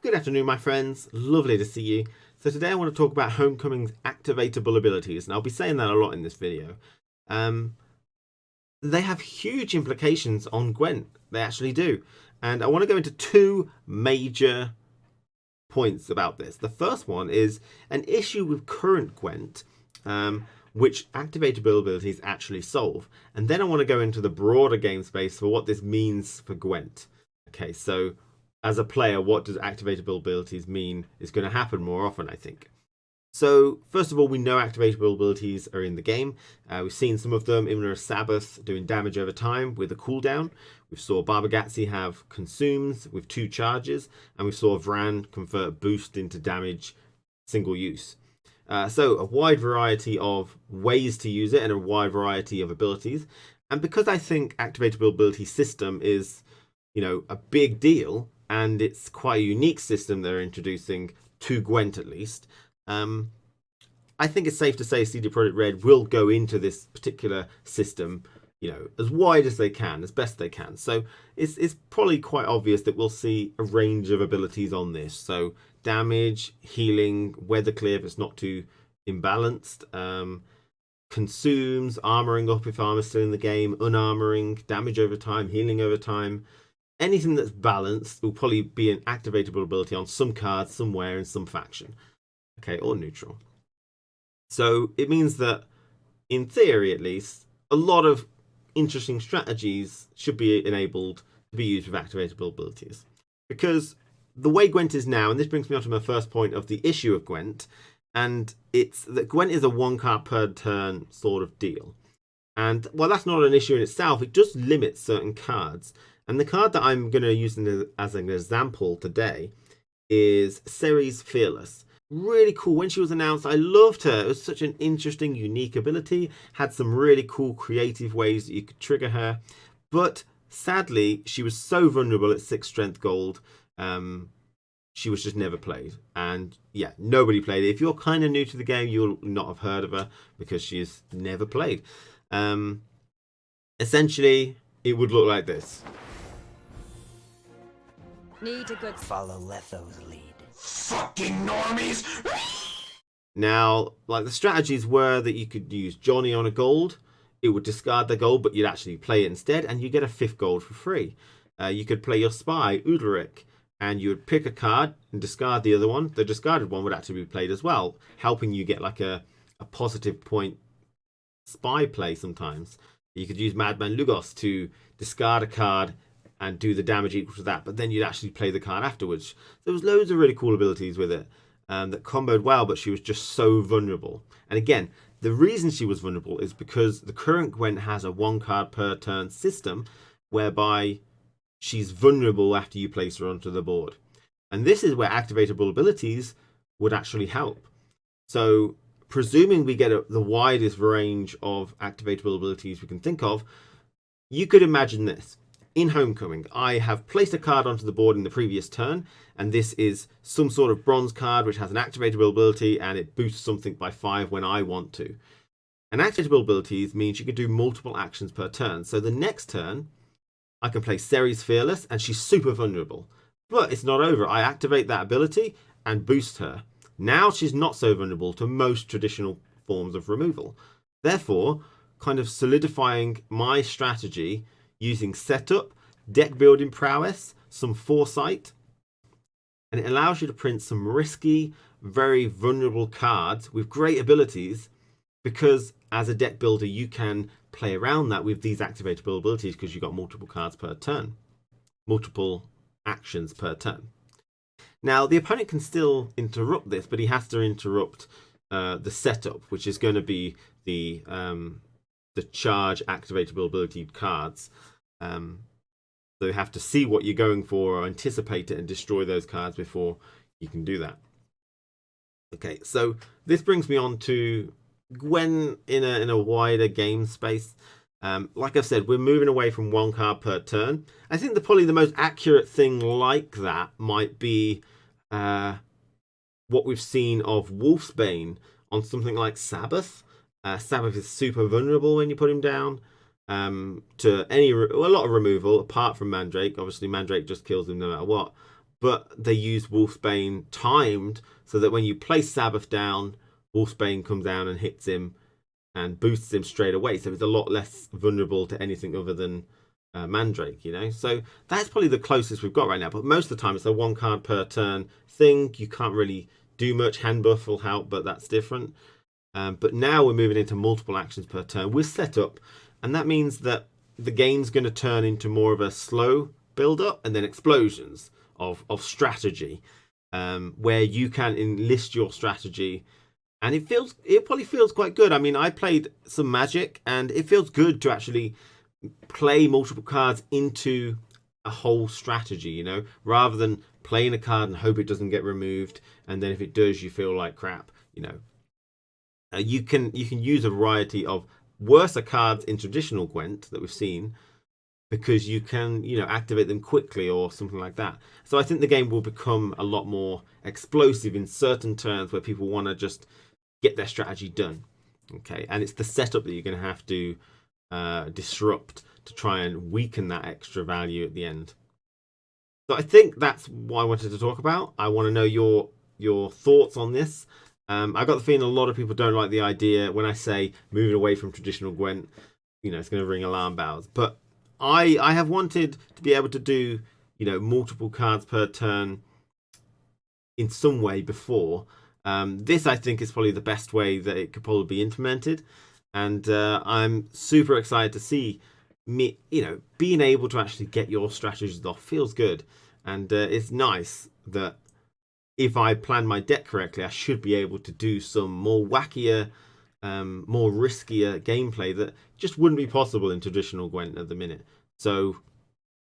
Good afternoon, my friends. Lovely to see you. So today I want to talk about Homecoming's activatable abilities, and I'll be saying that a lot in this video. They have huge implications on Gwent. They actually do. And I want to go into two major points about this. The first one is an issue with current Gwent, which activatable abilities actually solve. And then I want to go into the broader game space for what this means for Gwent. Okay, so as a player, what does activatable abilities mean is going to happen more often, I think. So, first of all, we know activatable abilities are in the game. We've seen some of them, Imra Sabbath doing damage over time with a cooldown. We saw Barbagatsi have consumes with 2 charges, and we saw Vran convert boost into damage single use. So, a wide variety of ways to use it and a wide variety of abilities. And because I think activatable ability system is, a big deal, and it's quite a unique system they're introducing to Gwent at least, I think it's safe to say CD Projekt Red will go into this particular system, as wide as they can, as best they can. So it's probably quite obvious that we'll see a range of abilities on this. So damage, healing, weather clear if it's not too imbalanced, consumes, armoring up if armor's still in the game, unarmoring, damage over time, healing over time. Anything that's balanced will probably be an activatable ability on some cards somewhere in some faction. Okay, or neutral. So it means that, in theory at least, a lot of interesting strategies should be enabled to be used with activatable abilities. Because the way Gwent is now, and this brings me on to my first point of the issue of Gwent, and it's that Gwent is a 1 card per turn sort of deal. And while that's not an issue in itself, it just limits certain cards. And the card that I'm going to use as an example today is Ceres Fearless. Really cool. When she was announced, I loved her. It was such an interesting, unique ability. Had some really cool, creative ways that you could trigger her. But sadly, she was so vulnerable at 6 strength gold. She was just never played. And yeah, nobody played it. If you're kind of new to the game, you'll not have heard of her because she's never played. Essentially, it would look like this. Need a good follow Letho's lead. Fucking normies! Now, the strategies were that you could use Johnny on a gold. It would discard the gold, but you'd actually play it instead, and you get a 5th gold for free. You could play your spy, Udalric, and you would pick a card and discard the other one. The discarded one would actually be played as well, helping you get a positive point spy play sometimes. You could use Madman Lugos to discard a card and do the damage equal to that, but then you'd actually play the card afterwards. There was loads of really cool abilities with it that comboed well, but she was just so vulnerable. And again, the reason she was vulnerable is because the current Gwent has a 1 card per turn system whereby she's vulnerable after you place her onto the board. And this is where activatable abilities would actually help. So presuming we get the widest range of activatable abilities we can think of, you could imagine this. In Homecoming, I have placed a card onto the board in the previous turn, and this is some sort of bronze card which has an activatable ability and it boosts something by 5 when I want to. And activatable abilities means you can do multiple actions per turn. So the next turn, I can play Ceres Fearless, and she's super vulnerable. But it's not over. I activate that ability and boost her. Now she's not so vulnerable to most traditional forms of removal. Therefore, kind of solidifying my strategy using setup, deck building prowess, some foresight, and it allows you to print some risky, very vulnerable cards with great abilities, because as a deck builder you can play around that with these activatable abilities because you've got multiple cards per turn, multiple actions per turn. Now the opponent can still interrupt this, but he has to interrupt the setup, which is going to be the charge activatable ability cards. So you have to see what you're going for or anticipate it and destroy those cards before you can do that. Okay, so this brings me on to Gwen in a wider game space. Like I've said, we're moving away from 1 card per turn. I think probably the most accurate thing like that might be what we've seen of Wolfsbane on something like Sabbath. Sabbath is super vulnerable when you put him down to a lot of removal apart from Mandrake. Obviously Mandrake just kills him no matter what, but they use Wolfsbane timed so that when you place Sabbath down, Wolfsbane comes down and hits him and boosts him straight away. So it's a lot less vulnerable to anything other than Mandrake, you know. So that's probably the closest we've got right now. But most of the time, it's a 1 card per turn thing. You can't really do much. Hand buff will help, but that's different. But now we're moving into multiple actions per turn. We're set up, and that means that the game's going to turn into more of a slow build up and then explosions of strategy, where you can enlist your strategy. And it probably feels quite good. I mean, I played some Magic, and it feels good to actually play multiple cards into a whole strategy, you know, rather than playing a card and hope it doesn't get removed, and then if it does, you feel like crap, you know. You can use a variety of worse cards in traditional Gwent that we've seen, because you can, you know, activate them quickly or something like that. So I think the game will become a lot more explosive in certain turns where people want to just get their strategy done. Okay, and it's the setup that you're going to have to disrupt to try and weaken that extra value at the end. So I think that's what I wanted to talk about. I want to know your thoughts on this. I got the feeling a lot of people don't like the idea when I say moving away from traditional Gwent. You know, it's going to ring alarm bells. But I have wanted to be able to do, you know, multiple cards per turn in some way before. This, I think, is probably the best way that it could probably be implemented. And I'm super excited to see me, you know, being able to actually get your strategies off feels good. And it's nice that if I plan my deck correctly, I should be able to do some more wackier, more riskier gameplay that just wouldn't be possible in traditional Gwent at the minute. So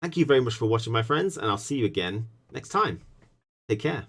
thank you very much for watching, my friends, and I'll see you again next time. Take care.